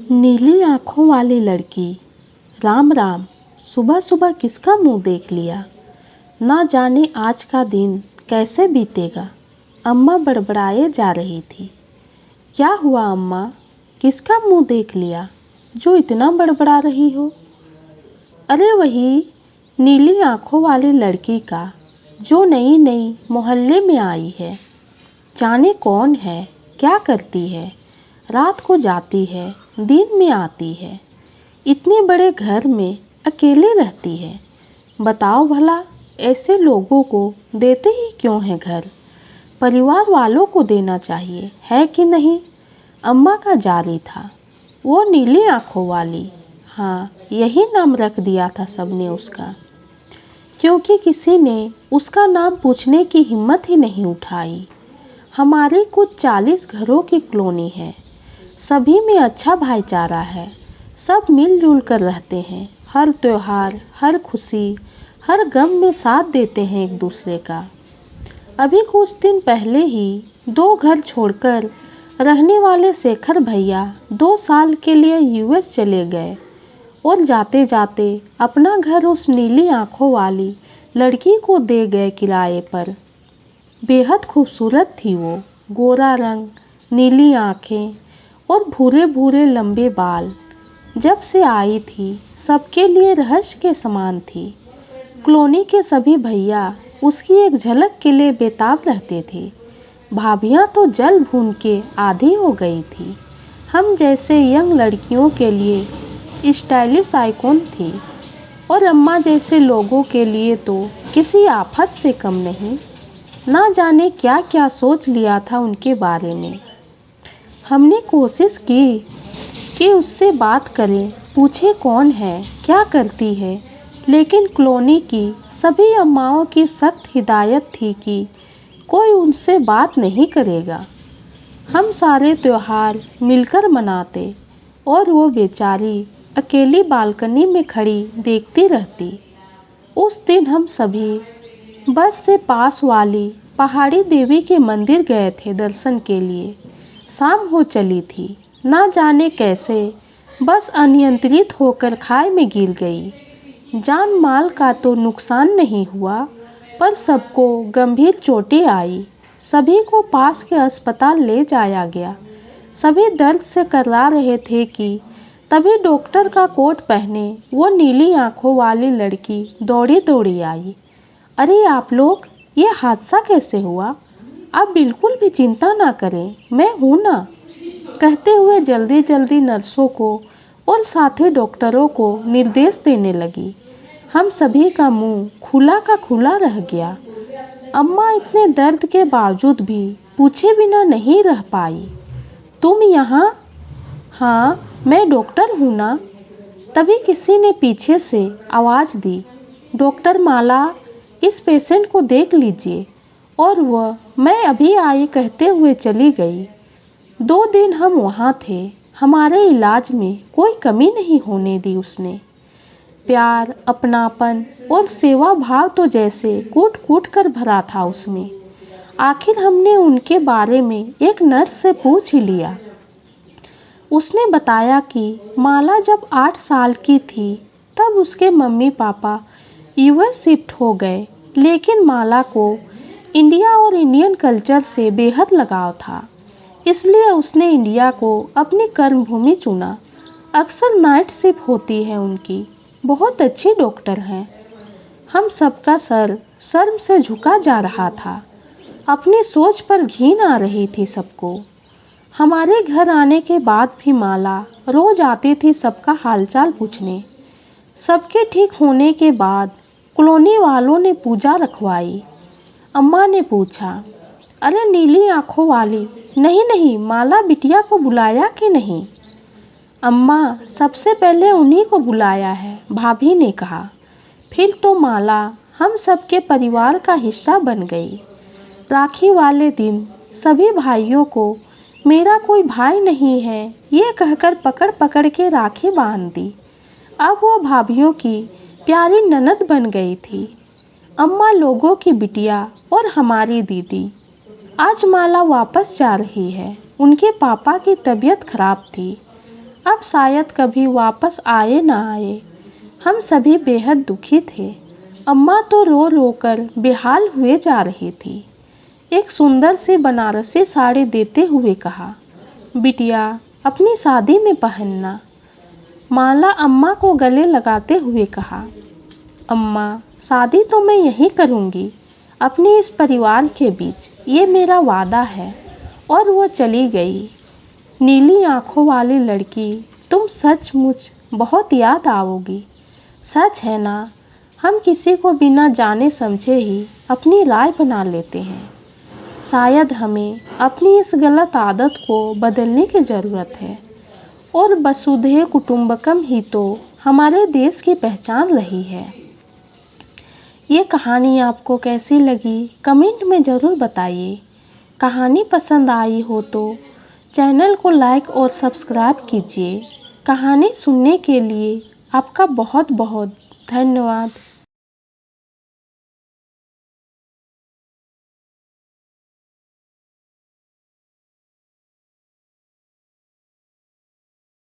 नीली आँखों वाली लड़की। राम राम। सुबह सुबह किसका मुंह देख लिया। ना जाने आज का दिन कैसे बीतेगा। अम्मा बड़बड़ाए जा रही थी। क्या हुआ अम्मा, किसका मुंह देख लिया जो इतना बड़बड़ा रही हो। अरे वही नीली आँखों वाली लड़की का, जो नई नई मोहल्ले में आई है। जाने कौन है, क्या करती है। रात को जाती है, दिन में आती है। इतने बड़े घर में अकेले रहती है। बताओ भला, ऐसे लोगों को देते ही क्यों हैं घर। परिवार वालों को देना चाहिए, है कि नहीं। अम्मा का जारी था। वो नीली आँखों वाली। हाँ, यही नाम रख दिया था सबने उसका, क्योंकि किसी ने उसका नाम पूछने की हिम्मत ही नहीं उठाई। हमारी कुछ 40 घरों की कॉलोनी है। सभी में अच्छा भाईचारा है। सब मिलजुल कर रहते हैं। हर त्योहार, हर खुशी, हर गम में साथ देते हैं एक दूसरे का। अभी कुछ दिन पहले ही 2 घर छोड़कर रहने वाले शेखर भैया 2 साल के लिए यूएस चले गए और जाते जाते अपना घर उस नीली आँखों वाली लड़की को दे गए किराए पर। बेहद खूबसूरत थी वो। गोरा रंग, नीली आँखें और भूरे भूरे लंबे बाल। जब से आई थी सबके लिए रहस्य के समान थी। कॉलोनी के सभी भैया उसकी एक झलक के लिए बेताब रहते थे। भाभियाँ तो जल भून के आधी हो गई थी। हम जैसे यंग लड़कियों के लिए स्टाइलिश आइकॉन थी और अम्मा जैसे लोगों के लिए तो किसी आफत से कम नहीं। ना जाने क्या क्या सोच लिया था उनके बारे में। हमने कोशिश की कि उससे बात करें, पूछे कौन है, क्या करती है, लेकिन कॉलोनी की सभी अम्माओं की सख्त हिदायत थी कि कोई उनसे बात नहीं करेगा। हम सारे त्योहार मिलकर मनाते और वो बेचारी अकेली बालकनी में खड़ी देखती रहती। उस दिन हम सभी बस से पास वाली पहाड़ी देवी के मंदिर गए थे दर्शन के लिए। शाम हो चली थी। ना जाने कैसे बस अनियंत्रित होकर खाई में गिर गई। जान माल का तो नुकसान नहीं हुआ, पर सबको गंभीर चोटें आई। सभी को पास के अस्पताल ले जाया गया। सभी दर्द से कर्रा रहे थे कि तभी डॉक्टर का कोट पहने वो नीली आँखों वाली लड़की दौड़ी दौड़ी आई। अरे आप लोग, ये हादसा कैसे हुआ। आप बिल्कुल भी चिंता ना करें, मैं हूँ ना, कहते हुए जल्दी जल्दी नर्सों को और साथी डॉक्टरों को निर्देश देने लगी। हम सभी का मुंह खुला का खुला रह गया। अम्मा इतने दर्द के बावजूद भी पूछे बिना नहीं रह पाई। तुम यहाँ? हाँ, मैं डॉक्टर हूँ ना। तभी किसी ने पीछे से आवाज़ दी, डॉक्टर माला, इस पेशेंट को देख लीजिए। और वह मैं अभी आई कहते हुए चली गई। 2 दिन हम वहाँ थे। हमारे इलाज में कोई कमी नहीं होने दी उसने। प्यार, अपनापन और सेवा भाव तो जैसे कूट कूट कर भरा था उसमें। आखिर हमने उनके बारे में एक नर्स से पूछ ही लिया। उसने बताया कि माला जब 8 साल की थी तब उसके मम्मी पापा यूएस शिफ्ट हो गए, लेकिन माला को इंडिया और इंडियन कल्चर से बेहद लगाव था, इसलिए उसने इंडिया को अपनी कर्मभूमि चुना। अक्सर नाइट शिफ्ट होती है उनकी। बहुत अच्छी डॉक्टर हैं। हम सबका सर शर्म से झुका जा रहा था। अपनी सोच पर घिन आ रही थी सबको। हमारे घर आने के बाद भी माला रोज आती थी सबका हालचाल पूछने। सबके ठीक होने के बाद कॉलोनी वालों ने पूजा रखवाई। अम्मा ने पूछा, अरे नीली आँखों वाली, नहीं नहीं, माला बिटिया को बुलाया कि नहीं। अम्मा, सबसे पहले उन्हीं को बुलाया है, भाभी ने कहा। फिर तो माला हम सबके परिवार का हिस्सा बन गई। राखी वाले दिन सभी भाइयों को मेरा कोई भाई नहीं है ये कहकर पकड़ पकड़ के राखी बांध दी। अब वो भाभियों की प्यारी ननद बन गई थी। अम्मा लोगों की बिटिया और हमारी दीदी। आज माला वापस जा रही है। उनके पापा की तबीयत खराब थी। अब शायद कभी वापस आए ना आए। हम सभी बेहद दुखी थे। अम्मा तो रो रो कर बेहाल हुए जा रही थी। एक सुंदर सी बनारसी साड़ी देते हुए कहा, बिटिया अपनी शादी में पहनना। माला अम्मा को गले लगाते हुए कहा, अम्मा शादी तो मैं यहीं करूँगी, अपने इस परिवार के बीच, ये मेरा वादा है। और वो चली गई। नीली आंखों वाली लड़की, तुम सचमुच बहुत याद आओगी। सच है ना, हम किसी को बिना जाने समझे ही अपनी राय बना लेते हैं। शायद हमें अपनी इस गलत आदत को बदलने की ज़रूरत है। और वसुधैव कुटुंबकम ही तो हमारे देश की पहचान रही है। ये कहानी आपको कैसी लगी कमेंट में ज़रूर बताइए। कहानी पसंद आई हो तो चैनल को लाइक और सब्सक्राइब कीजिए। कहानी सुनने के लिए आपका बहुत बहुत धन्यवाद।